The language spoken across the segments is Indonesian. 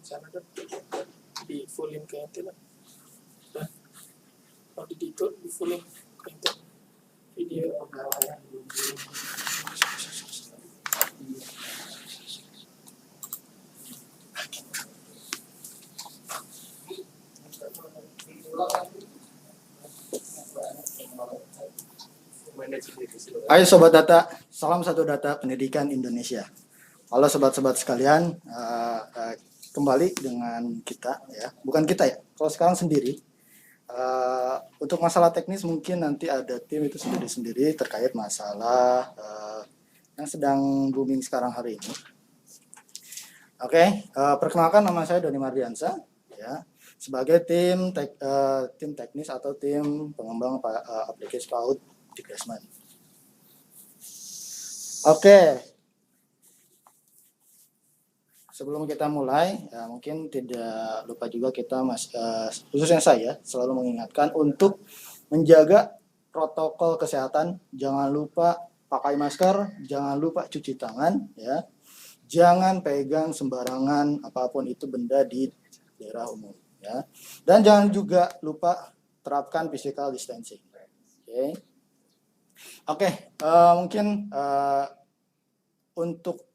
sana kan di fullin ke ente lah. Dan kalau di itu di fullin ke ente video. Ayo Sobat Data, salam satu data pendidikan Indonesia. Halo sobat-sobat sekalian, kembali dengan kita ya, bukan kita ya, kalau sekarang sendiri. Untuk masalah teknis mungkin nanti ada tim itu sendiri-sendiri terkait masalah yang sedang booming sekarang hari ini. Oke, perkenalkan nama saya Doni Mardiansa ya, sebagai tim teknis atau tim pengembang aplikasi cloud Digdasman. Oke, sebelum kita mulai, ya mungkin tidak lupa juga kita khususnya saya selalu mengingatkan untuk menjaga protokol kesehatan. Jangan lupa pakai masker, jangan lupa cuci tangan, ya. Jangan pegang sembarangan apapun itu benda di daerah umum, ya. Dan jangan juga lupa terapkan physical distancing. Oke, mungkin untuk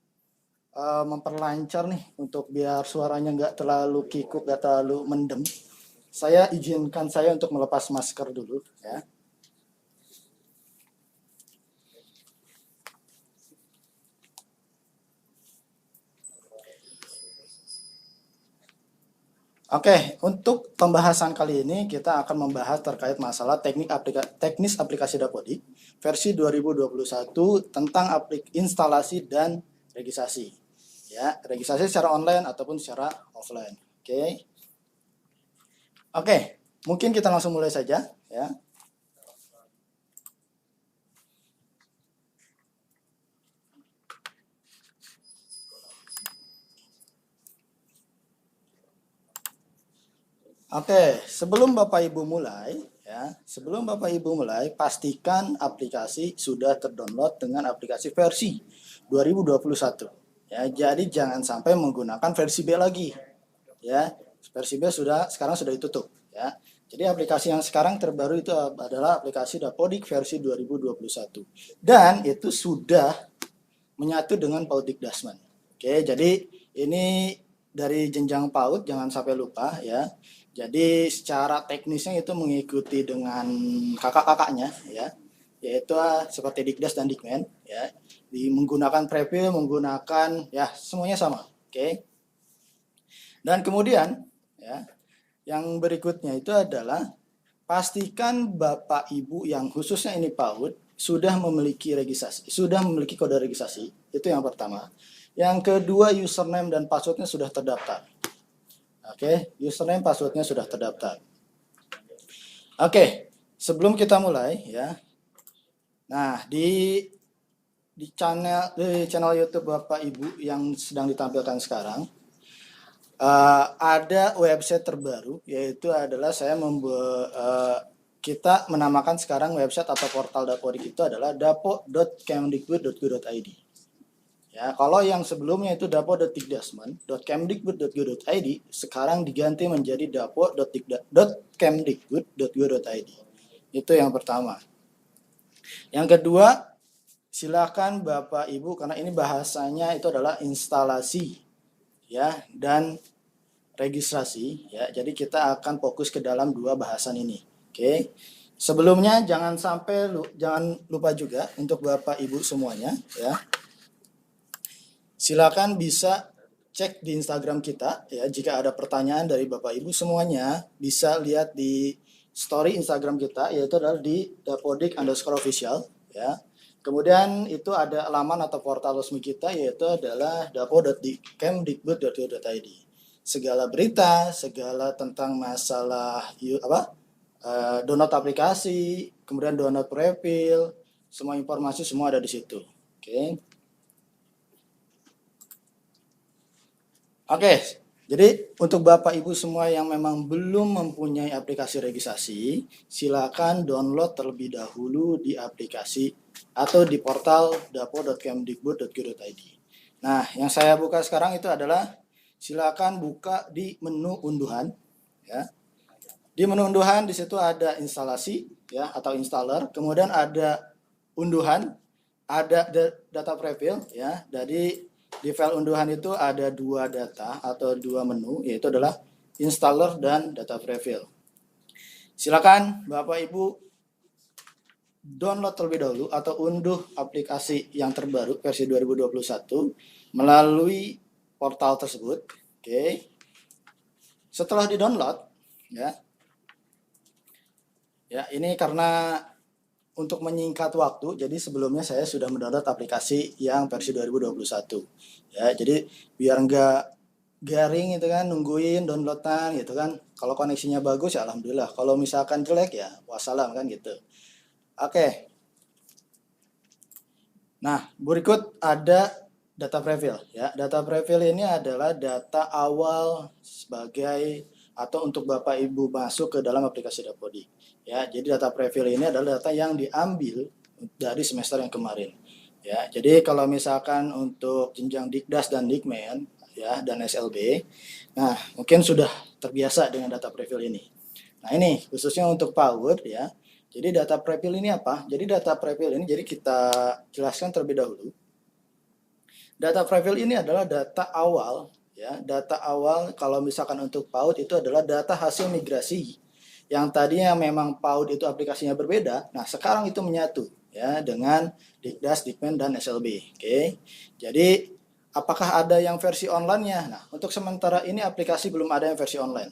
memperlancar nih, untuk biar suaranya nggak terlalu kikuk, nggak terlalu mendem, saya izinkan saya untuk melepas masker dulu ya. Oke, untuk pembahasan kali ini kita akan membahas terkait masalah teknis aplikasi Dapodik versi 2021 tentang instalasi dan registrasi. Ya, registrasi secara online ataupun secara offline. Oke, mungkin kita langsung mulai saja ya. Oke, sebelum Bapak Ibu mulai, pastikan aplikasi sudah terdownload dengan aplikasi versi 2021. Ya, jadi jangan sampai menggunakan versi B lagi. Ya, versi B sekarang sudah ditutup. Ya, jadi aplikasi yang sekarang terbaru itu adalah aplikasi Dapodik versi 2021. Dan itu sudah menyatu dengan PAUD Digdasman. Oke, jadi ini dari jenjang PAUD, jangan sampai lupa ya. Jadi secara teknisnya itu mengikuti dengan kakak-kakaknya ya, yaitu seperti Digdas dan Dikmen ya. Menggunakan preview, menggunakan ya semuanya sama. Oke. Dan kemudian ya, yang berikutnya itu adalah pastikan Bapak Ibu yang khususnya ini PAUD sudah memiliki registrasi, sudah memiliki kode registrasi. Itu yang pertama. Yang kedua, username dan passwordnya sudah terdaftar. Oke, username passwordnya sudah terdaftar. Oke, sebelum kita mulai ya. Nah, di channel YouTube Bapak Ibu yang sedang ditampilkan sekarang ada website terbaru, yaitu adalah kita menamakan sekarang website atau portal Dapodik itu adalah dapo.kemdikbud.go.id. Ya, kalau yang sebelumnya itu dapo.digdasman.kemdikbud.go.id, sekarang diganti menjadi dapo.kemdikbud.go.id. Itu yang pertama. Yang kedua, silakan Bapak Ibu, karena ini bahasanya itu adalah instalasi ya dan registrasi ya. Jadi kita akan fokus ke dalam dua bahasan ini. Oke. Sebelumnya jangan lupa juga untuk Bapak Ibu semuanya ya. Silakan bisa cek di Instagram kita ya, jika ada pertanyaan dari Bapak Ibu semuanya bisa lihat di story Instagram kita, yaitu adalah di dapodik_official ya. Kemudian itu ada laman atau portal resmi kita, yaitu adalah dapo.kemdikbud.go.id. Segala berita, segala tentang masalah download aplikasi, kemudian download preview, semua informasi semua ada di situ. Oke, jadi untuk Bapak Ibu semua yang memang belum mempunyai aplikasi registrasi, silakan download terlebih dahulu di aplikasi atau di portal dapo.kemdikbud.go.id. Nah, yang saya buka sekarang itu adalah silakan buka di menu unduhan ya. Di menu unduhan di situ ada instalasi ya atau installer, kemudian ada unduhan, ada data prefill ya. Jadi di file unduhan itu ada dua data atau dua menu, yaitu adalah installer dan data prefill. Silakan Bapak Ibu download terlebih dahulu atau unduh aplikasi yang terbaru versi 2021 melalui portal tersebut. Oke. Setelah di-download ya. Ya, ini karena untuk menyingkat waktu, jadi sebelumnya saya sudah mendownload aplikasi yang versi 2021. Ya, jadi biar nggak garing itu kan, nungguin downloadan gitu kan. Kalau koneksinya bagus ya alhamdulillah. Kalau misalkan jelek ya wassalam kan gitu. Oke. Nah, berikut ada data prefill ya. Data prefill ini adalah data awal sebagai atau untuk Bapak Ibu masuk ke dalam aplikasi Dapodi. Ya, jadi data prefill ini adalah data yang diambil dari semester yang kemarin. Ya, jadi kalau misalkan untuk jenjang Dikdas dan Dikmen ya dan SLB, nah mungkin sudah terbiasa dengan data prefill ini. Nah, ini khususnya untuk PAUD ya. Jadi data prefill ini apa? Jadi data prefill ini jadi kita jelaskan terlebih dahulu. Data prefill ini adalah data awal ya. Data awal kalau misalkan untuk PAUD itu adalah data hasil migrasi. Yang tadinya memang PAUD itu aplikasinya berbeda, nah sekarang itu menyatu ya dengan Dikdas, Dikmen dan SLB. Oke. Jadi apakah ada yang versi online-nya? Nah, untuk sementara ini aplikasi belum ada yang versi online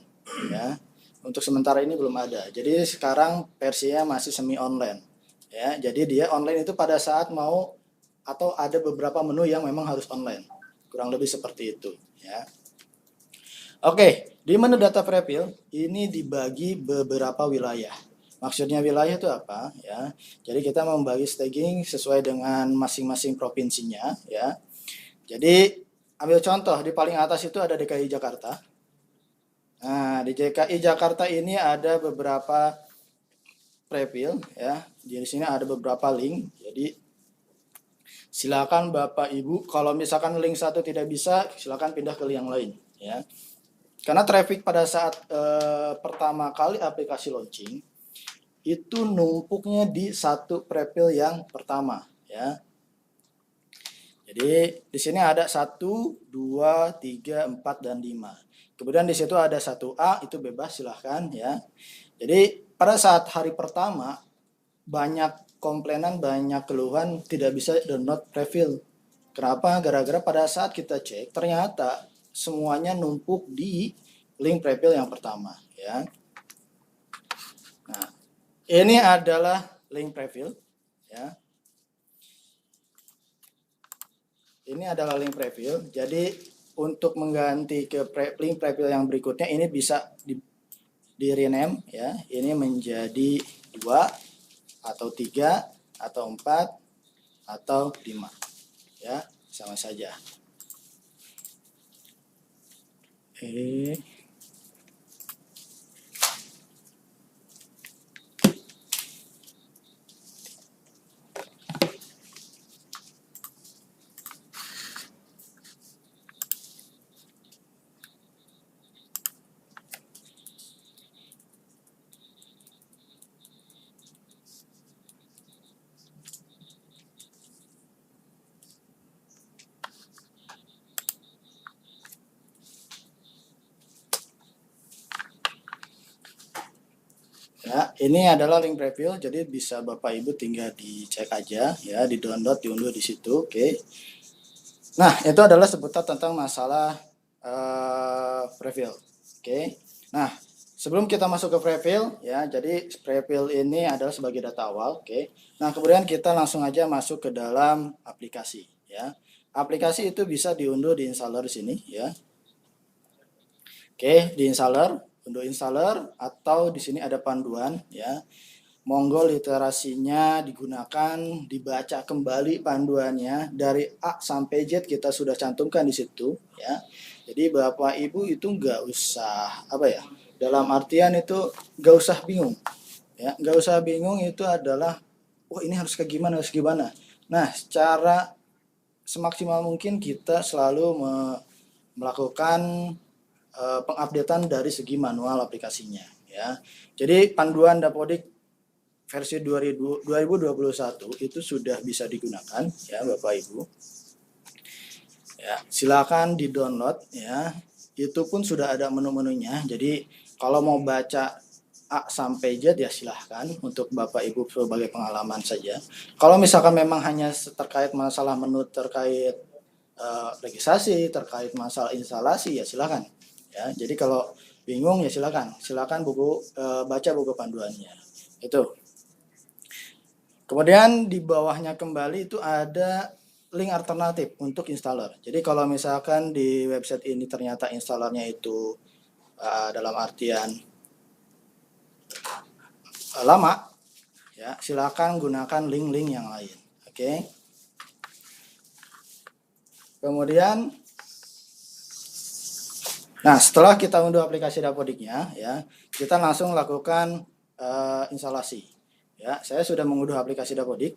ya. Untuk sementara ini belum ada. Jadi sekarang versinya masih semi online. Ya, jadi dia online itu pada saat mau atau ada beberapa menu yang memang harus online. Kurang lebih seperti itu, ya. Oke, di menu data prefill ini dibagi beberapa wilayah. Maksudnya wilayah itu apa, ya? Jadi kita membagi staging sesuai dengan masing-masing provinsinya, ya. Jadi ambil contoh di paling atas itu ada DKI Jakarta. Nah, di DKI Jakarta ini ada beberapa prefill ya. Di sini ada beberapa link. Jadi silakan Bapak Ibu kalau misalkan link satu tidak bisa, silakan pindah ke link yang lain ya. Karena traffic pada saat pertama kali aplikasi launching itu numpuknya di satu prefill yang pertama ya. Jadi di sini ada 1, 2, 3, 4 dan 5. Kemudian di situ ada 1A, itu bebas silahkan ya. Jadi pada saat hari pertama banyak komplainan, banyak keluhan tidak bisa download prefill. Kenapa? Gara-gara pada saat kita cek ternyata semuanya numpuk di link prefill yang pertama ya. Nah, ini adalah link prefill ya. Ini adalah link prefill. Jadi untuk mengganti ke link prefill yang berikutnya ini bisa di rename ya. Ini menjadi 2 atau 3 atau 4 atau 5 ya, sama saja. Ya, ini adalah link prefill, jadi bisa Bapak Ibu tinggal dicek aja ya, di-download, diunduh di situ. Oke. Nah, itu adalah seputar tentang masalah prefill. Oke. Nah, sebelum kita masuk ke prefill ya, jadi prefill ini adalah sebagai data awal. Oke. Nah, kemudian kita langsung aja masuk ke dalam aplikasi ya. Aplikasi itu bisa diunduh di installer di sini ya. Oke, di installer, unduh installer atau di sini ada panduan ya. Monggo literasinya digunakan, dibaca kembali panduannya dari A sampai Z kita sudah cantumkan di situ ya. Jadi Bapak Ibu itu nggak usah apa ya, dalam artian itu nggak usah bingung ya, nggak usah bingung itu adalah oh ini harus kayak gimana, harus gimana. Nah, secara semaksimal mungkin kita selalu melakukan pengupdatean dari segi manual aplikasinya ya. Jadi panduan Dapodik versi 2021 itu sudah bisa digunakan ya Bapak Ibu. Ya, silakan di-download ya. Itu pun sudah ada menu-menunya. Jadi kalau mau baca A sampai Z ya silahkan untuk Bapak Ibu sebagai pengalaman saja. Kalau misalkan memang hanya terkait masalah menu terkait registrasi, terkait masalah instalasi ya silahkan. Ya, jadi kalau bingung ya silakan baca buku panduannya. Itu. Kemudian di bawahnya kembali itu ada link alternatif untuk installer. Jadi kalau misalkan di website ini ternyata installernya itu dalam artian lama, ya silakan gunakan link-link yang lain. Oke. Kemudian, nah setelah kita unduh aplikasi Dapodiknya, ya kita langsung lakukan instalasi. Ya, saya sudah mengunduh aplikasi Dapodik.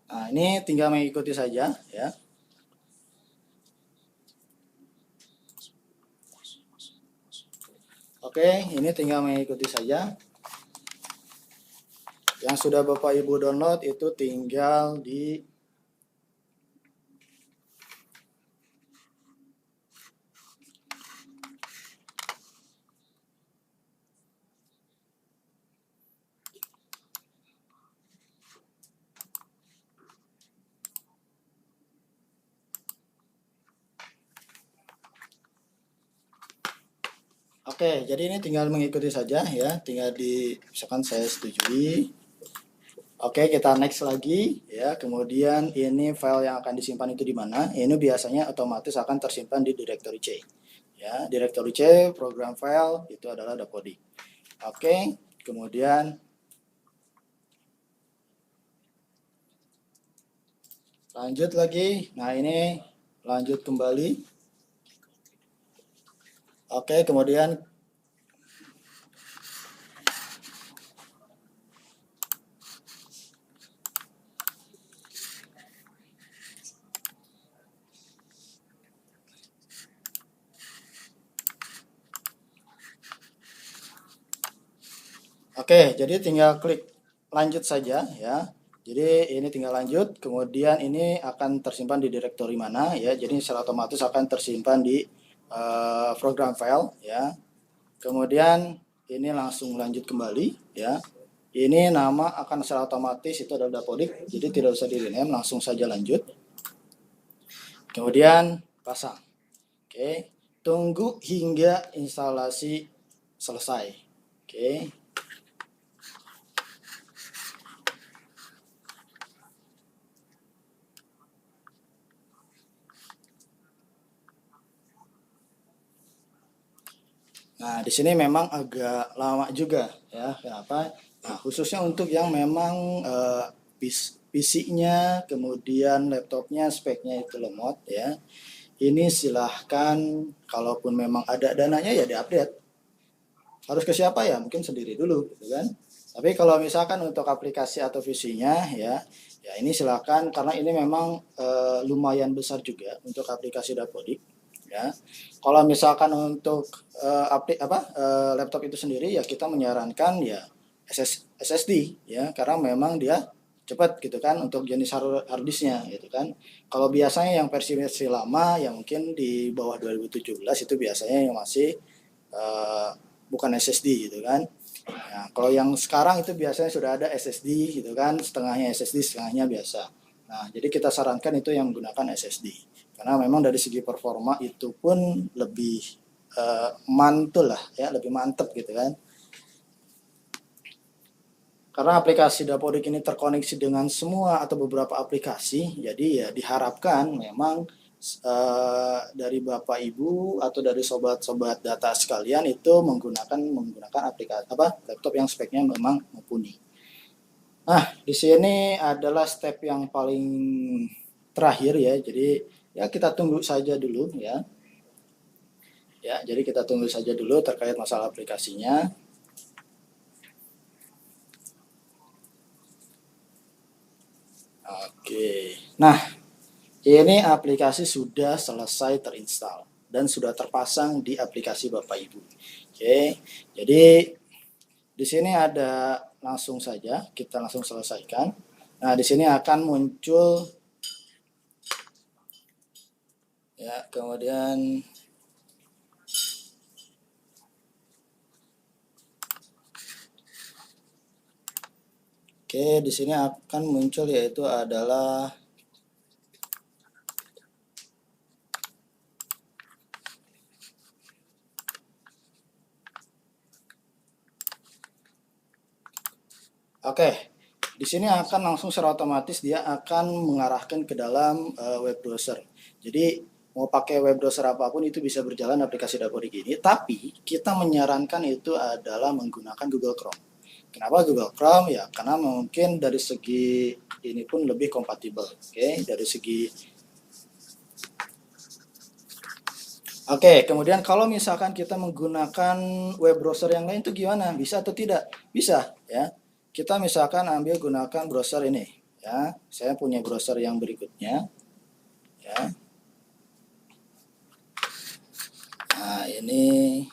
Nah, ini tinggal mengikuti saja ya. Oke, ini tinggal mengikuti saja. Yang sudah Bapak Ibu download itu tinggal di Oke, jadi ini tinggal mengikuti saja ya, tinggal misalkan saya setujui. Oke, kita next lagi ya. Kemudian ini file yang akan disimpan itu di mana? Ini biasanya otomatis akan tersimpan di directory C. Ya, directory C program file itu adalah Dapodik. Oke, kemudian lanjut lagi. Nah, ini lanjut kembali. Oke, kemudian oke, jadi tinggal klik lanjut saja ya. Jadi ini tinggal lanjut, kemudian ini akan tersimpan di direktori mana ya. Jadi secara otomatis akan tersimpan di program file ya. Kemudian ini langsung lanjut kembali ya. Ini nama akan secara otomatis itu adalah Dapodik, jadi tidak usah di-rename, langsung saja lanjut. Kemudian pasang. Oke, tunggu hingga instalasi selesai. Oke. Nah, di sini memang agak lama juga ya. Kenapa? Nah, khususnya untuk yang memang PC-nya, kemudian laptopnya, speknya itu lemot ya. Ini silahkan, kalaupun memang ada dananya ya diupdate. Harus ke siapa ya? Mungkin sendiri dulu, gitu kan? Tapi kalau misalkan untuk aplikasi atau PC-nya ya ini silahkan karena ini memang lumayan besar juga untuk aplikasi Dapodik. Ya, kalau misalkan untuk laptop itu sendiri ya kita menyarankan ya SSD ya karena memang dia cepat gitu kan untuk jenis harddisknya gitu kan. Kalau biasanya yang versi lama yang mungkin di bawah 2017 itu biasanya yang masih bukan SSD gitu kan. Nah, kalau yang sekarang itu biasanya sudah ada SSD gitu kan, setengahnya SSD, setengahnya biasa. Nah, jadi kita sarankan itu yang menggunakan SSD. Karena memang dari segi performa itu pun lebih mantul lah ya, lebih mantep gitu kan. Karena aplikasi Dapodik ini terkoneksi dengan semua atau beberapa aplikasi, jadi ya diharapkan memang dari Bapak Ibu atau dari sobat-sobat data sekalian itu menggunakan aplikasi laptop yang speknya memang mumpuni. Nah, di sini adalah step yang paling terakhir ya. Jadi Ya, kita tunggu saja dulu ya. Ya, jadi kita tunggu saja dulu terkait masalah aplikasinya. Oke. Nah, ini aplikasi sudah selesai terinstall dan sudah terpasang di aplikasi Bapak Ibu. Oke. Jadi di sini ada, langsung saja kita langsung selesaikan. Nah, di sini akan muncul ya, kemudian oke, di sini akan muncul yaitu adalah oke. Di sini akan langsung secara otomatis dia akan mengarahkan ke dalam web browser. Jadi mau pakai web browser apapun itu bisa berjalan aplikasi Dapodik ini, tapi kita menyarankan itu adalah menggunakan Google Chrome. Kenapa Google Chrome? Ya, karena mungkin dari segi ini pun lebih kompatibel. Oke, dari segi Oke, kemudian kalau misalkan kita menggunakan web browser yang lain itu gimana? Bisa atau tidak? Bisa, ya. Kita misalkan ambil gunakan browser ini, ya. Saya punya browser yang berikutnya, ya. Nah, ini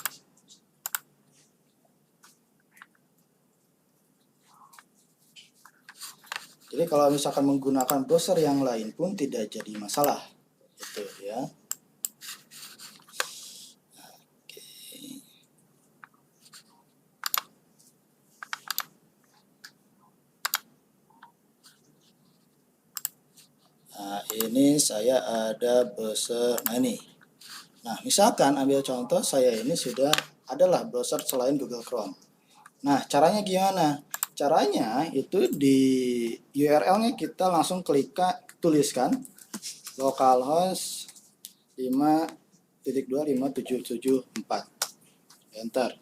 jadi kalau misalkan menggunakan browser yang lain pun tidak jadi masalah, gitu ya. Nah, ini saya ada browser, nah ini. Nah, misalkan ambil contoh saya ini sudah adalah browser selain Google Chrome. Nah, caranya gimana? Caranya itu di URL-nya kita langsung tuliskan localhost 5.25774. Enter.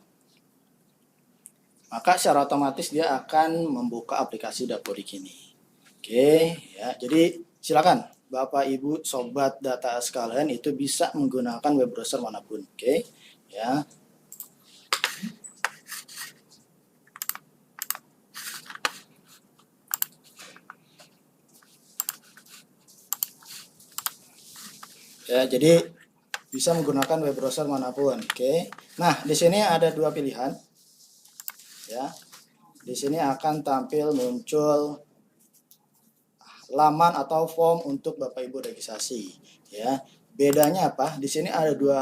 Maka secara otomatis dia akan membuka aplikasi Dapodik ini. Oke, ya. Jadi silakan Bapak Ibu sobat data sekalian itu bisa menggunakan web browser manapun. Oke, ya. Ya, jadi bisa menggunakan web browser manapun. Oke. Nah, di sini ada dua pilihan. Ya. Di sini akan tampil muncul laman atau form untuk Bapak Ibu registrasi, ya. Bedanya apa? Di sini ada dua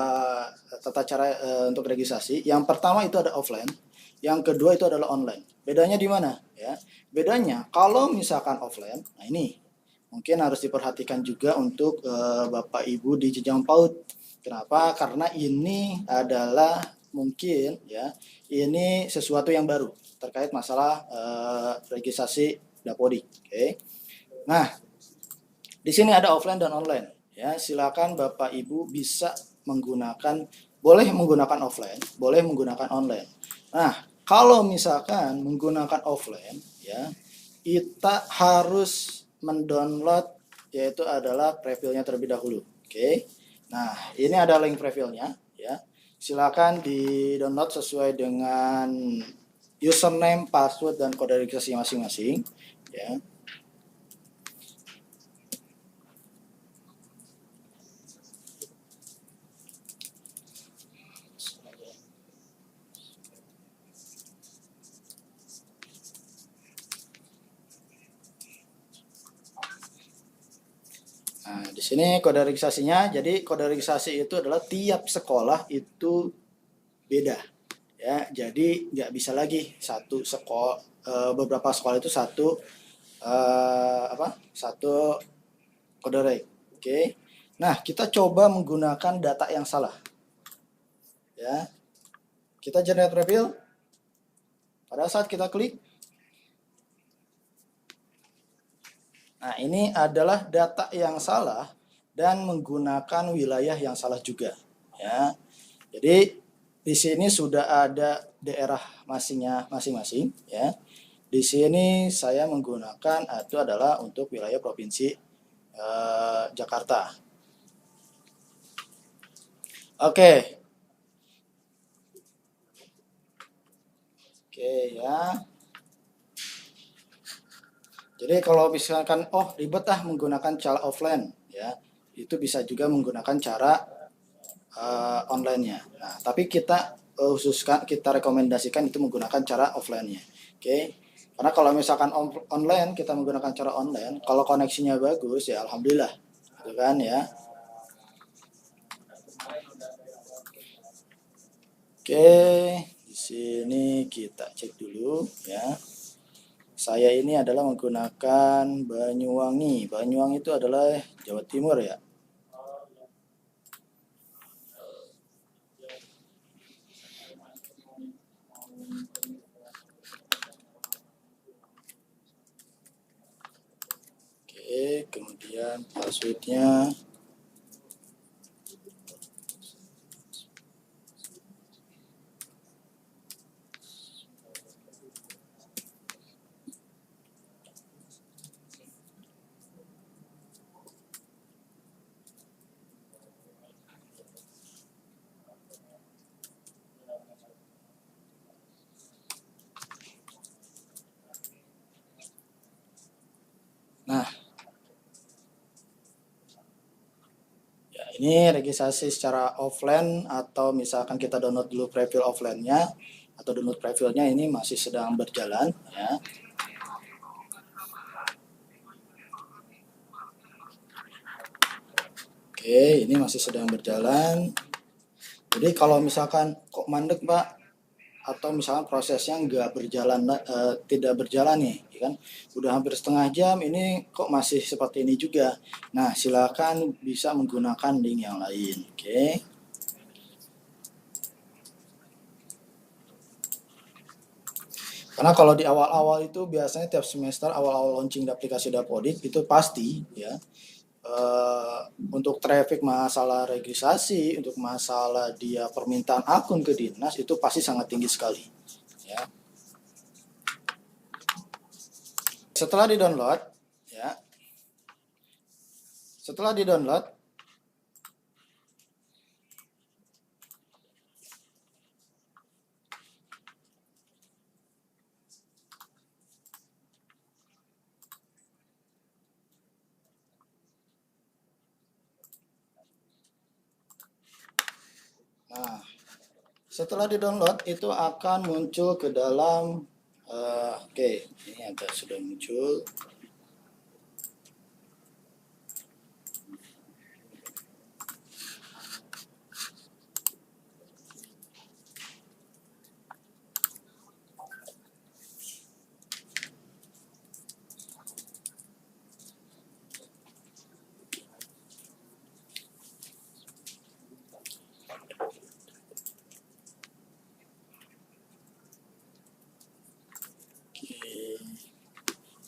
tata cara untuk registrasi. Yang pertama itu ada offline, yang kedua itu adalah online. Bedanya di mana? Ya. Bedanya kalau misalkan offline, nah ini mungkin harus diperhatikan juga untuk Bapak Ibu di jenjang PAUD. Kenapa? Karena ini adalah mungkin ya, ini sesuatu yang baru terkait masalah registrasi Dapodik. Oke. Nah, di sini ada offline dan online. Ya, silakan Bapak Ibu bisa menggunakan, boleh menggunakan offline, boleh menggunakan online. Nah, kalau misalkan menggunakan offline, ya, kita harus mendownload yaitu adalah preview-nya terlebih dahulu. Oke. Nah, ini ada link preview-nya, ya. Silakan di-download sesuai dengan username, password dan kode registrasi masing-masing, ya. Nah, di sini kode registrasinya, jadi kode registrasi itu adalah tiap sekolah itu beda, ya. Jadi nggak bisa lagi satu sekolah, beberapa sekolah itu satu kode reg. Oke. Nah, kita coba menggunakan data yang salah, ya. Kita generate reveal. Pada saat kita klik, nah ini adalah data yang salah dan menggunakan wilayah yang salah juga, ya. Jadi di sini sudah ada daerah masing-masing, ya. Di sini saya menggunakan itu adalah untuk wilayah provinsi Jakarta. Oke. Oke ya. Jadi kalau misalkan ribet menggunakan cara offline ya, itu bisa juga menggunakan cara online-nya. Nah, tapi kita kita rekomendasikan itu menggunakan cara offline-nya. Oke. Karena kalau misalkan online kita menggunakan cara online, kalau koneksinya bagus ya alhamdulillah, gitu kan ya. Oke, di sini kita cek dulu ya. Saya ini adalah menggunakan Banyuwangi. Banyuwangi itu adalah Jawa Timur ya. Oke, kemudian passwordnya. Nah, ya ini registrasi secara offline atau misalkan kita download dulu profil offline-nya atau download profilnya ini masih sedang berjalan ya. Oke, ini masih sedang berjalan. Jadi kalau misalkan kok mandek Pak, atau misalkan prosesnya nggak berjalan, tidak berjalan nih, ya kan? Udah hampir setengah jam, ini kok masih seperti ini juga. Nah, silakan bisa menggunakan link yang lain, oke? Karena kalau di awal-awal itu biasanya tiap semester awal-awal launching aplikasi Dapodik itu pasti ya. Untuk traffic masalah registrasi, untuk masalah dia permintaan akun ke dinas itu pasti sangat tinggi sekali ya. Setelah di-download ya. Setelah di-download Nah, setelah di-download itu akan muncul ke dalam oke, ini agak sudah muncul.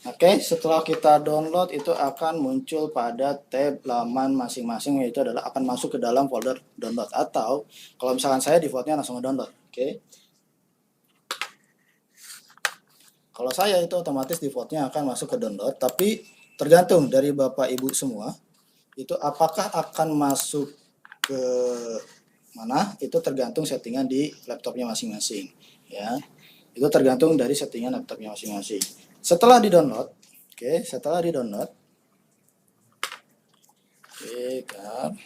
Oke, setelah kita download itu akan muncul pada tab laman masing-masing, yaitu adalah akan masuk ke dalam folder download, atau kalau misalkan saya defaultnya langsung download. Oke. Kalau saya itu otomatis defaultnya akan masuk ke download, tapi tergantung dari Bapak Ibu semua itu apakah akan masuk ke mana, itu tergantung settingan di laptopnya masing-masing ya. Itu tergantung dari settingan laptopnya masing-masing. Setelah di-download, setelah di-download, kan.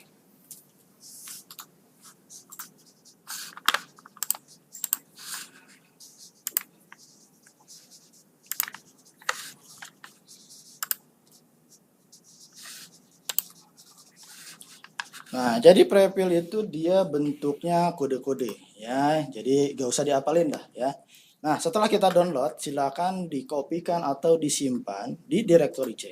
Nah, jadi prepil itu dia bentuknya kode-kode ya. Jadi gak usah diapalin dah ya. Nah, setelah kita download, silakan dikopikan atau disimpan di directory C.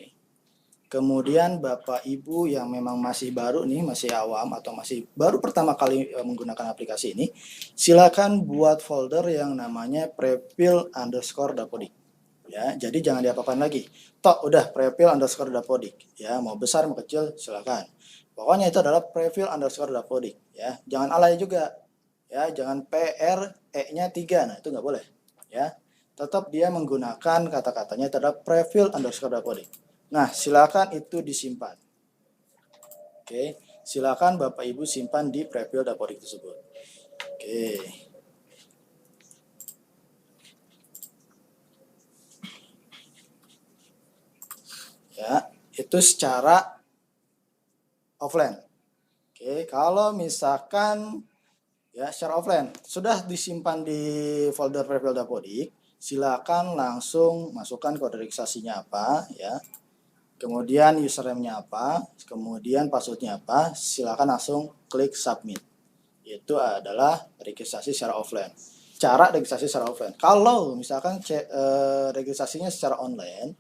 Kemudian Bapak Ibu yang memang masih baru nih, masih awam atau masih baru pertama kali menggunakan aplikasi ini, silakan buat folder yang namanya prepil_dapodik. Ya, jadi jangan diapa-apain lagi. Tok udah prepil_dapodik. Ya, mau besar mau kecil silakan. Pokoknya itu adalah prepil_dapodik. Ya, jangan alay juga. Ya, jangan PRE-nya 3. Nah, itu nggak boleh. Ya, tetap dia menggunakan kata-katanya itu adalah prepil_dapodik. Nah, silakan itu disimpan. Oke. silakan Bapak Ibu simpan di preview Dapodik tersebut. Oke. Ya, itu secara offline. Oke, kalau misalkan ya secara offline sudah disimpan di folder preview Dapodik, silakan langsung masukkan kode registrasinya apa ya. Kemudian username-nya apa, kemudian password-nya apa, silakan langsung klik submit. Itu adalah registrasi secara offline. Cara registrasi secara offline. Kalau misalkan registrasinya secara online,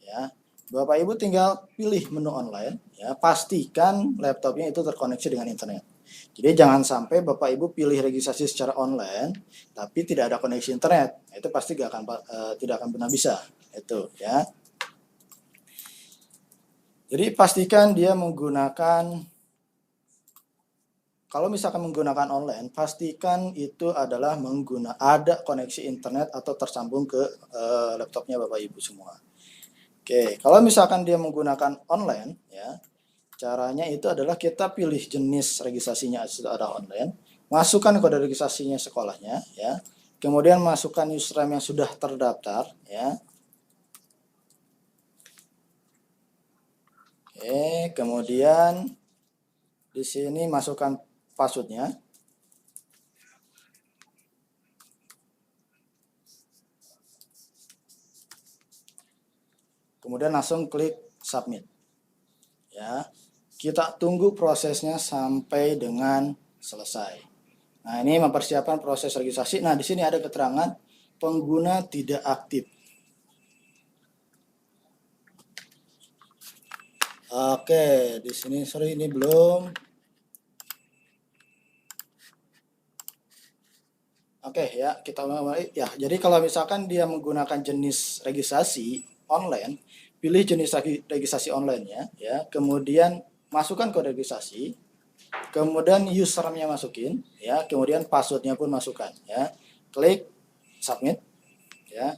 ya Bapak Ibu tinggal pilih menu online, ya pastikan laptopnya itu terkoneksi dengan internet. Jadi jangan sampai Bapak Ibu pilih registrasi secara online, tapi tidak ada koneksi internet. Itu pasti tidak akan pernah bisa. Itu ya. Jadi pastikan dia menggunakan, kalau misalkan menggunakan online, pastikan itu adalah ada koneksi internet atau tersambung ke laptopnya Bapak Ibu semua. Oke, kalau misalkan dia menggunakan online, ya caranya itu adalah kita pilih jenis registrasinya ada online, masukkan kode registrasinya sekolahnya, ya, kemudian masukkan username yang sudah terdaftar, ya. Oke, kemudian di sini masukkan passwordnya. Kemudian langsung klik submit. Ya, kita tunggu prosesnya sampai dengan selesai. Nah, ini mempersiapkan proses registrasi. Nah, di sini ada keterangan pengguna tidak aktif. Oke, di sini sorry ini belum. Oke ya, kita mulai ya. Jadi kalau misalkan dia menggunakan jenis registrasi online, pilih jenis registrasi online-nya ya. Kemudian masukkan kode registrasi. Kemudian username-nya masukin ya, kemudian password-nya pun masukkan ya. Klik submit ya.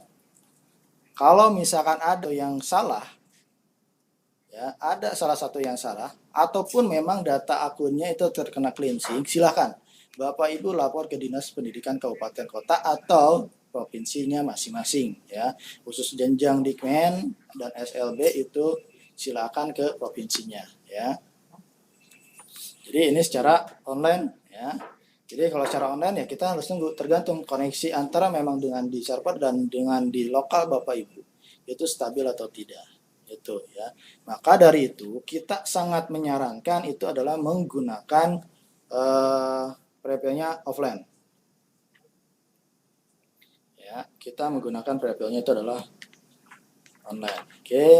Kalau misalkan ada yang salah ya, ada salah satu yang salah ataupun memang data akunnya itu terkena cleansing, silahkan Bapak Ibu lapor ke Dinas Pendidikan Kabupaten Kota atau provinsinya masing-masing ya. Khusus jenjang Dikmen dan SLB itu silakan ke provinsinya ya. Jadi ini secara online ya. Jadi kalau secara online ya kita harus tunggu, tergantung koneksi antara memang dengan di server dan dengan di lokal Bapak Ibu itu stabil atau tidak. Itu ya. Maka dari itu kita sangat menyarankan itu adalah menggunakan preview-nya offline. Ya, kita menggunakan preview-nya itu adalah online. Oke.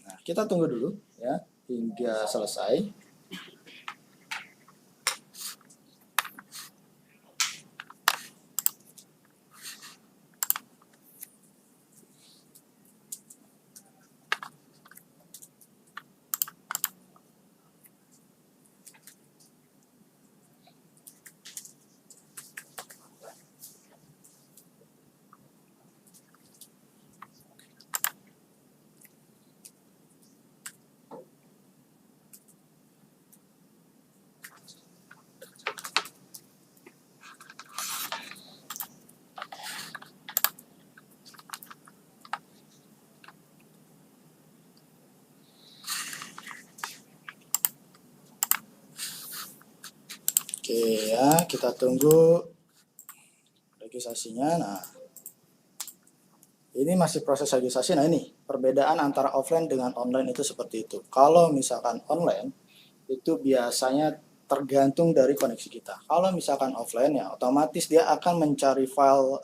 Nah, kita tunggu dulu ya hingga selesai. Oke ya, kita tunggu registrasinya. Nah, ini masih proses registrasi. Nah, ini perbedaan antara offline dengan online itu seperti itu. Kalau misalkan online itu biasanya tergantung dari koneksi kita. Kalau misalkan offline ya otomatis dia akan mencari file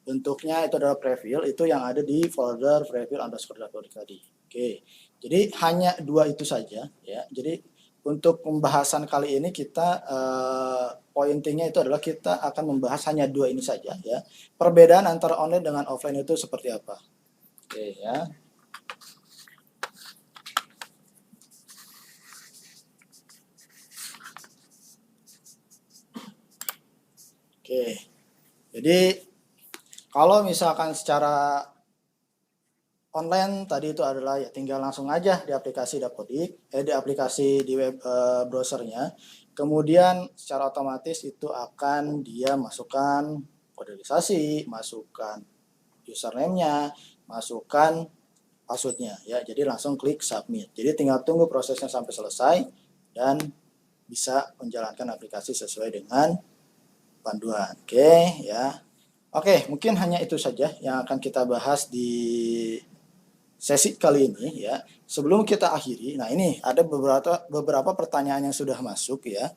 bentuknya itu adalah preview, itu yang ada di folder preview underscore Dapodik tadi. Oke, jadi hanya dua itu saja ya. Jadi untuk pembahasan kali ini kita pointingnya itu adalah kita akan membahas hanya dua ini saja ya. Perbedaan antara online dengan offline itu seperti apa? Oke ya. Oke. Jadi kalau misalkan secara online tadi itu adalah ya tinggal langsung aja di aplikasi Dapodik, di aplikasi di web browsernya. Kemudian secara otomatis itu akan dia masukkan koderisasi, masukkan username-nya, masukkan password-nya ya. Jadi langsung klik submit. Jadi tinggal tunggu prosesnya sampai selesai dan bisa menjalankan aplikasi sesuai dengan panduan. Oke ya. Oke, mungkin hanya itu saja yang akan kita bahas di sesi kali ini ya. Sebelum kita akhiri, nah ini ada beberapa pertanyaan yang sudah masuk ya.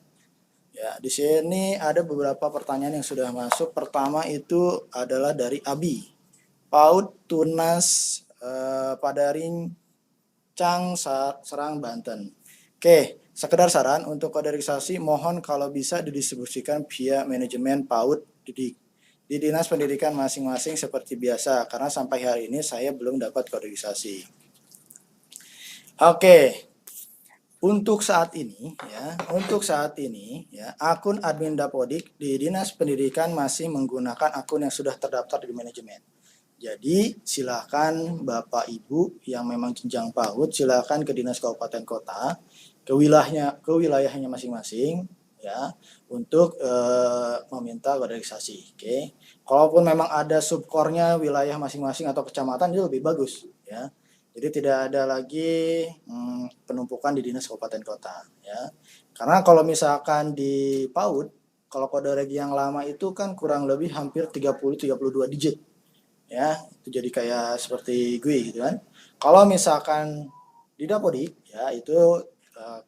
Ya, di sini ada beberapa pertanyaan yang sudah masuk. Pertama itu adalah dari Abi. PAUD Tunas Padaring Cang Serang Banten. Oke, sekedar saran untuk kaderisasi mohon kalau bisa didistribusikan via manajemen PAUD di dinas pendidikan masing-masing seperti biasa karena sampai hari ini saya belum dapat kaderisasi. Oke. Untuk saat ini ya, akun admin Dapodik di Dinas Pendidikan masih menggunakan akun yang sudah terdaftar di manajemen. Jadi silakan Bapak Ibu yang memang jenjang PAUD silakan ke Dinas Kabupaten Kota, ke wilayahnya masing-masing ya untuk meminta kaderisasi. Oke. Kalaupun memang ada subkornya wilayah masing-masing atau kecamatan itu lebih bagus ya. Jadi tidak ada lagi penumpukan di Dinas Kabupaten Kota ya. Karena kalau misalkan di PAUD, kalau kode regi yang lama itu kan kurang lebih hampir 30-32 digit. Ya, itu jadi kayak seperti gue gitu kan. Kalau misalkan di Dapodik ya itu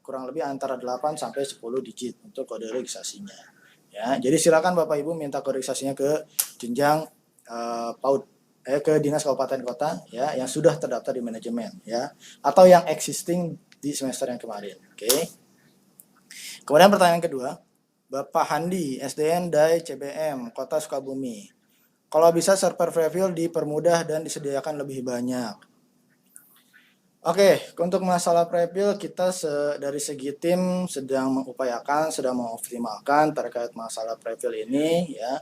kurang lebih antara 8 sampai 10 digit untuk kode registrasinya. Ya, jadi silakan Bapak Ibu minta kode registrasinya ke jenjang PAUD ke Dinas Kabupaten Kota ya yang sudah terdaftar di manajemen ya atau yang existing di semester yang kemarin. Oke. Kemudian pertanyaan kedua, Bapak Handi, SDN DAI CBM Kota Sukabumi. Kalau bisa server prefill dipermudah dan disediakan lebih banyak. Oke, untuk masalah prefill kita dari segi tim sedang mengoptimalkan terkait masalah prefill ini ya.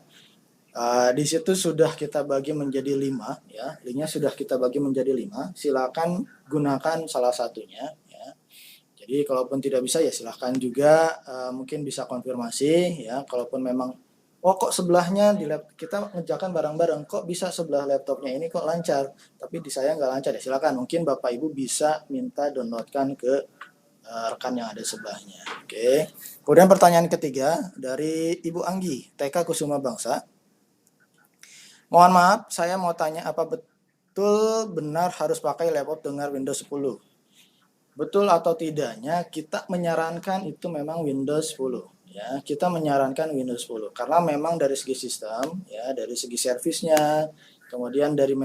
Di situ sudah kita bagi menjadi 5 ya, linknya sudah kita bagi menjadi 5. Silakan gunakan salah satunya ya. Jadi kalaupun tidak bisa ya silakan juga mungkin bisa konfirmasi ya. Kalaupun memang kok sebelahnya kita ngerjakan bareng-bareng kok bisa sebelah laptopnya ini kok lancar tapi di saya nggak lancar ya silakan mungkin Bapak Ibu bisa minta downloadkan ke rekan yang ada sebelahnya. Oke. Kemudian pertanyaan ketiga dari Ibu Anggi TK Kusuma Bangsa. Mohon maaf, saya mau tanya apa betul benar harus pakai laptop dengan Windows 10? Betul atau tidaknya kita menyarankan itu memang Windows 10 ya. Kita menyarankan Windows 10 karena memang dari segi sistem ya, dari segi servisnya, kemudian dari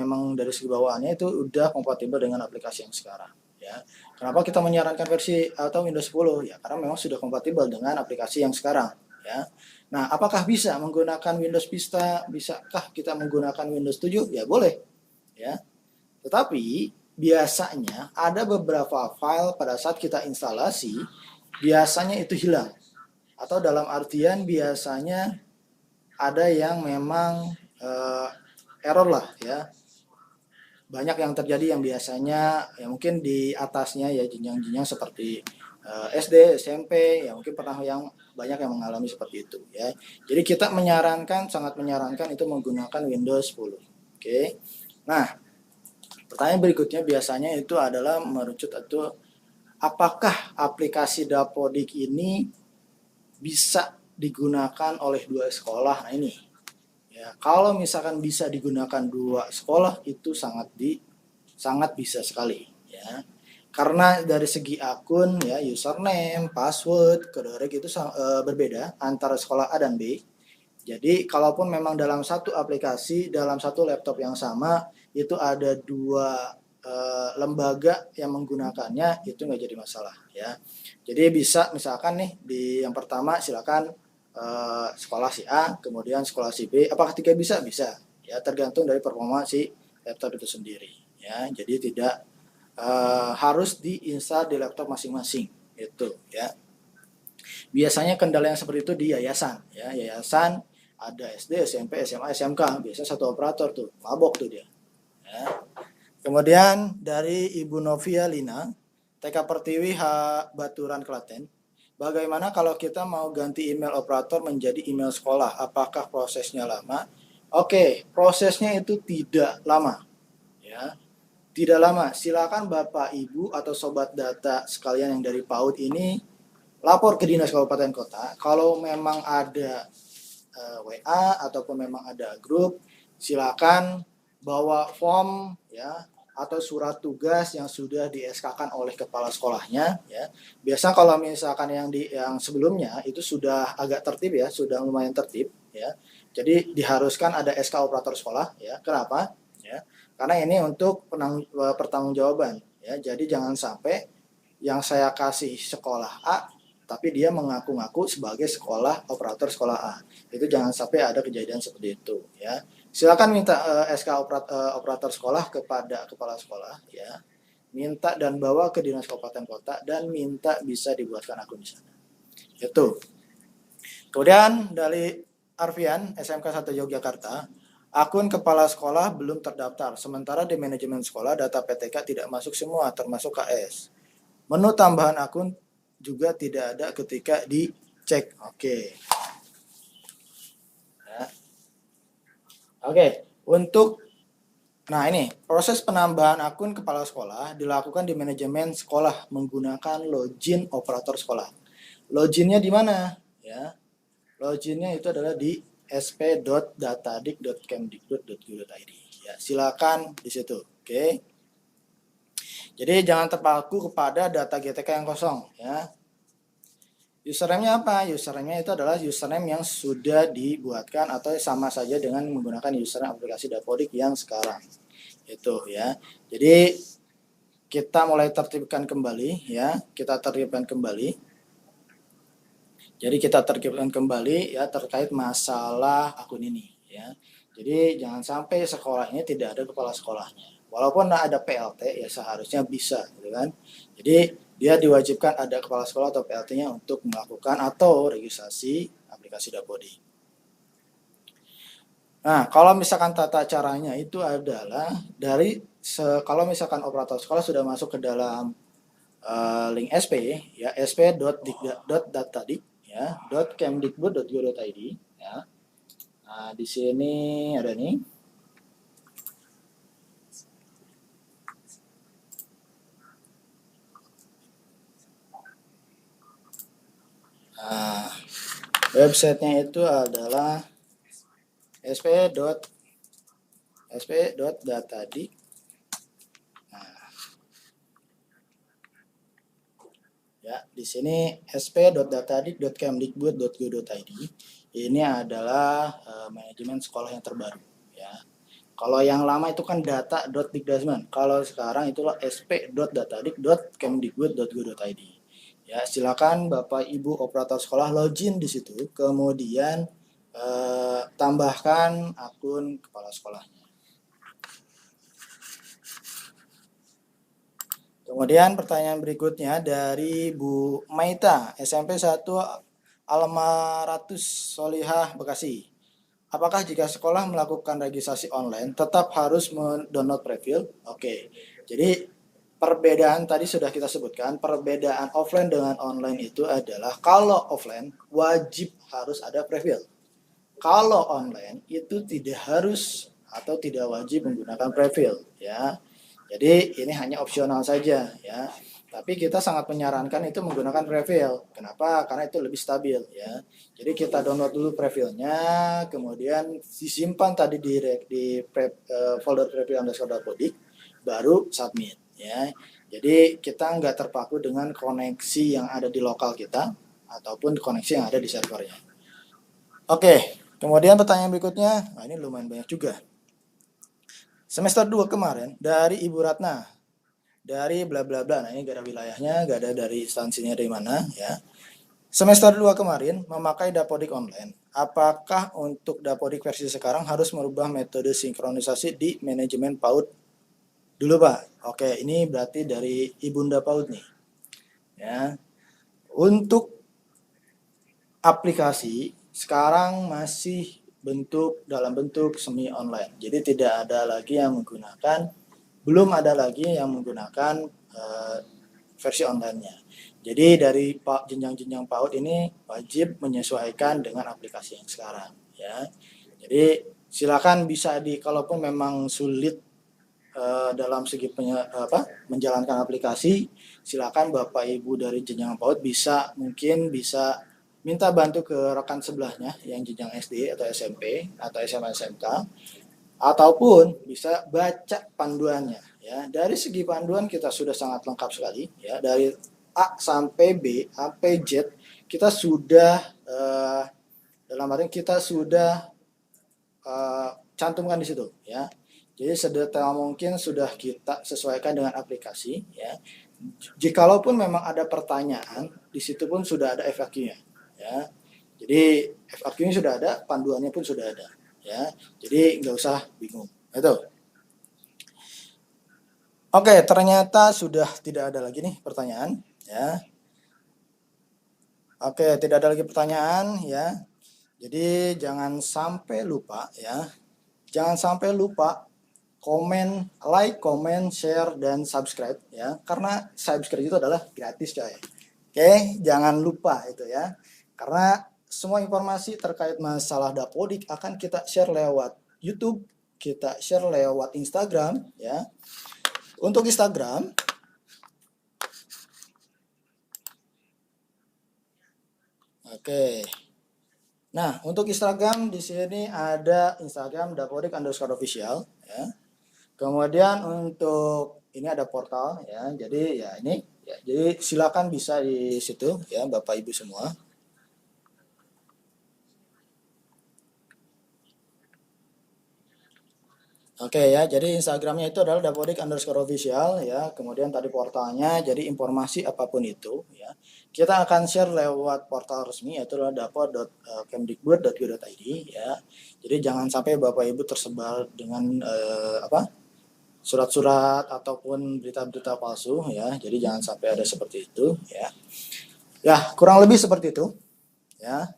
segi bawaannya itu udah kompatibel dengan aplikasi yang sekarang ya. Kenapa kita menyarankan versi atau Windows 10? Ya karena memang sudah kompatibel dengan aplikasi yang sekarang ya. Nah, apakah bisa menggunakan Windows Vista? Bisakah kita menggunakan Windows 7? Ya boleh. Ya. Tetapi biasanya ada beberapa file pada saat kita instalasi biasanya itu hilang. Atau dalam artian biasanya ada yang memang error lah ya. Banyak yang terjadi yang biasanya ya mungkin di atasnya ya jenjang-jenjang seperti SD, SMP, ya mungkin banyak yang mengalami seperti itu ya. Jadi kita sangat menyarankan itu menggunakan Windows 10. Oke. Nah, pertanyaan berikutnya biasanya itu adalah merucut itu apakah aplikasi Dapodik ini bisa digunakan oleh 2 sekolah? Nah ini. Ya, kalau misalkan bisa digunakan 2 sekolah itu sangat bisa sekali ya. Karena dari segi akun ya username, password, kode reg itu berbeda antara sekolah A dan B. Jadi kalaupun memang dalam satu aplikasi, dalam satu laptop yang sama itu ada 2 lembaga yang menggunakannya itu nggak jadi masalah ya. Jadi bisa misalkan nih di yang pertama silakan sekolah si A, kemudian sekolah si B. Apakah 3 bisa? Bisa. Ya tergantung dari performa si laptop itu sendiri ya. Jadi tidak harus diinstal di laptop masing-masing itu ya. Biasanya kendala yang seperti itu di yayasan ya. Yayasan ada SD, SMP, SMA, SMK, biasa satu operator tuh, mabok tuh dia. Ya. Kemudian dari Ibu Novia Lina, TK Pertiwi H Baturan Klaten. Bagaimana kalau kita mau ganti email operator menjadi email sekolah? Apakah prosesnya lama? Oke, prosesnya itu tidak lama. Ya, tidak lama. Silakan Bapak, Ibu, atau Sobat Data sekalian yang dari PAUD ini lapor ke Dinas Kabupaten Kota. Kalau memang ada WA ataupun memang ada grup, silakan bawa form ya atau surat tugas yang sudah di SK-kan oleh kepala sekolahnya ya. Biasa kalau misalkan yang sebelumnya itu sudah agak tertib ya, sudah lumayan tertib ya. Jadi diharuskan ada SK operator sekolah ya. Kenapa? Ya. Karena ini untuk pertanggungjawaban ya. Jadi jangan sampai yang saya kasih sekolah A tapi dia mengaku-ngaku sebagai sekolah operator sekolah A. Itu jangan sampai ada kejadian seperti itu ya. Silakan minta SK operator sekolah kepada kepala sekolah ya. Minta dan bawa ke Dinas Kabupaten Kota dan minta bisa dibuatkan akun di sana. Itu. Kemudian dari Arfian SMK 1 Yogyakarta, akun kepala sekolah belum terdaftar. Sementara di manajemen sekolah data PTK tidak masuk semua termasuk KS. Menu tambahan akun juga tidak ada ketika dicek. Oke. Ya. Oke, nah ini proses penambahan akun kepala sekolah dilakukan di manajemen sekolah menggunakan login operator sekolah. Loginnya di mana? Ya, loginnya itu adalah di sp.datadik.kemdikbud.go.id. Ya, silakan di situ. Oke. Jadi jangan terpaku kepada data GTK yang kosong. Ya. Username-nya apa? Username-nya itu adalah username yang sudah dibuatkan atau sama saja dengan menggunakan username aplikasi Dapodik yang sekarang. Itu ya. Jadi kita mulai tertibkan kembali ya. Kita tertibkan kembali. Jadi kita tertibkan kembali ya terkait masalah akun ini ya. Jadi jangan sampai sekolah ini tidak ada kepala sekolahnya. Walaupun ada PLT ya seharusnya bisa gitu kan. Jadi dia diwajibkan ada kepala sekolah atau PLT-nya untuk melakukan atau registrasi aplikasi Dapodik. Nah, kalau misalkan tata caranya itu adalah kalau misalkan operator sekolah sudah masuk ke dalam link SP ya sp.datadik ya .kemdikbud.go.id ya. Nah, di sini ada nih. Nah, websitenya itu adalah sp.datadik. Nah, ya, di sini sp.datadik.kemdikbud.go.id. Ini adalah manajemen sekolah yang terbaru ya. Kalau yang lama itu kan data.dikdasmen. Kalau sekarang itulah sp.datadik.kemdikbud.go.id. Ya, silakan Bapak Ibu operator sekolah login di situ, kemudian tambahkan akun kepala sekolahnya. Kemudian pertanyaan berikutnya dari Bu Maita, SMP 1 Almaratus Solihah Bekasi. Apakah jika sekolah melakukan registrasi online tetap harus mendownload prefil? Oke. Jadi perbedaan tadi sudah kita sebutkan, perbedaan offline dengan online itu adalah kalau offline wajib harus ada prefil. Kalau online itu tidak harus atau tidak wajib menggunakan prefil ya. Jadi ini hanya opsional saja ya. Tapi kita sangat menyarankan itu menggunakan prefil. Kenapa? Karena itu lebih stabil ya. Jadi kita download dulu prefilnya, kemudian disimpan tadi di folder prefil _Dapodik, baru submit ya. Jadi kita nggak terpaku dengan koneksi yang ada di lokal kita ataupun koneksi yang ada di servernya. Oke, kemudian pertanyaan berikutnya, nah ini lumayan banyak juga. Semester 2 kemarin dari Ibu Ratna, dari bla bla bla. Nah ini gak ada wilayahnya, gak ada dari instansinya dari mana ya. Semester 2 kemarin memakai Dapodik online. Apakah untuk Dapodik versi sekarang harus merubah metode sinkronisasi di manajemen PAUD dulu Pak? Oke, ini berarti dari Ibunda PAUD nih. Ya. Untuk aplikasi sekarang masih dalam bentuk semi online. Jadi tidak ada lagi yang menggunakan belum ada lagi yang menggunakan versi online-nya. Jadi dari jenjang-jenjang PAUD ini wajib menyesuaikan dengan aplikasi yang sekarang, ya. Jadi silakan bisa kalaupun memang sulit dalam segi menjalankan aplikasi, silakan Bapak Ibu dari jenjang PAUD mungkin bisa minta bantu ke rekan sebelahnya yang jenjang SD atau SMP atau SMA SMK, ataupun bisa baca panduannya, ya. Dari segi panduan kita sudah sangat lengkap sekali, ya, dari A sampai B sampai Z kita sudah dalam arti kita sudah cantumkan di situ, ya. Jadi sedetail mungkin sudah kita sesuaikan dengan aplikasi, ya. Jikalaupun memang ada pertanyaan, di situ pun sudah ada FAQ-nya, ya. Jadi FAQ-nya sudah ada, panduannya pun sudah ada, ya. Jadi nggak usah bingung. Itu. Oke, ternyata sudah tidak ada lagi nih pertanyaan, ya. Oke, tidak ada lagi pertanyaan, ya. Jadi jangan sampai lupa, ya. Jangan sampai lupa komen, like, comment, share, dan subscribe, ya. Karena subscribe itu adalah gratis, coy. Oke, jangan lupa itu, ya. Karena semua informasi terkait masalah Dapodik akan kita share lewat YouTube, kita share lewat Instagram, ya. Untuk Instagram, oke. Nah, untuk Instagram di sini ada Instagram Dapodik_official, ya. Kemudian untuk ini ada portal, ya. Jadi ya ini, ya. Jadi silakan bisa di situ, ya, Bapak Ibu semua. Oke, ya, jadi Instagramnya itu adalah Dapodik_official, ya. Kemudian tadi portalnya, jadi informasi apapun itu, ya, kita akan share lewat portal resmi yaitu adalah dapod.kemdikbud.go.id, ya. Jadi jangan sampai Bapak Ibu tersebar dengan surat-surat ataupun berita-berita palsu, ya. Jadi jangan sampai ada seperti itu, ya. Ya, kurang lebih seperti itu, ya.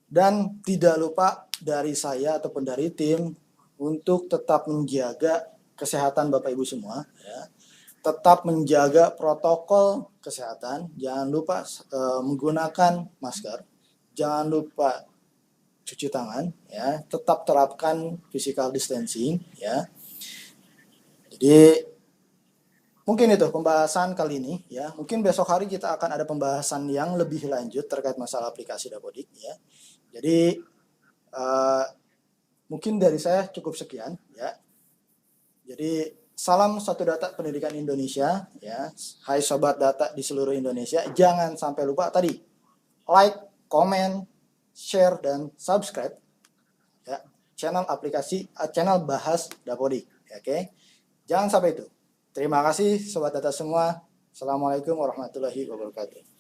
Dan tidak lupa dari saya ataupun dari tim untuk tetap menjaga kesehatan Bapak Ibu semua, ya. Tetap menjaga protokol kesehatan, jangan lupa menggunakan masker, jangan lupa cuci tangan, ya. Tetap terapkan physical distancing, ya. Jadi mungkin itu pembahasan kali ini, ya. Mungkin besok hari kita akan ada pembahasan yang lebih lanjut terkait masalah aplikasi Dapodik, ya. Jadi mungkin dari saya cukup sekian, ya. Jadi salam satu data pendidikan Indonesia, ya. Hai sobat data di seluruh Indonesia, jangan sampai lupa tadi like, comment, share, dan subscribe, ya, channel bahas Dapodik, ya, oke. Jangan sampai itu. Terima kasih sobat data semua. Assalamualaikum warahmatullahi wabarakatuh.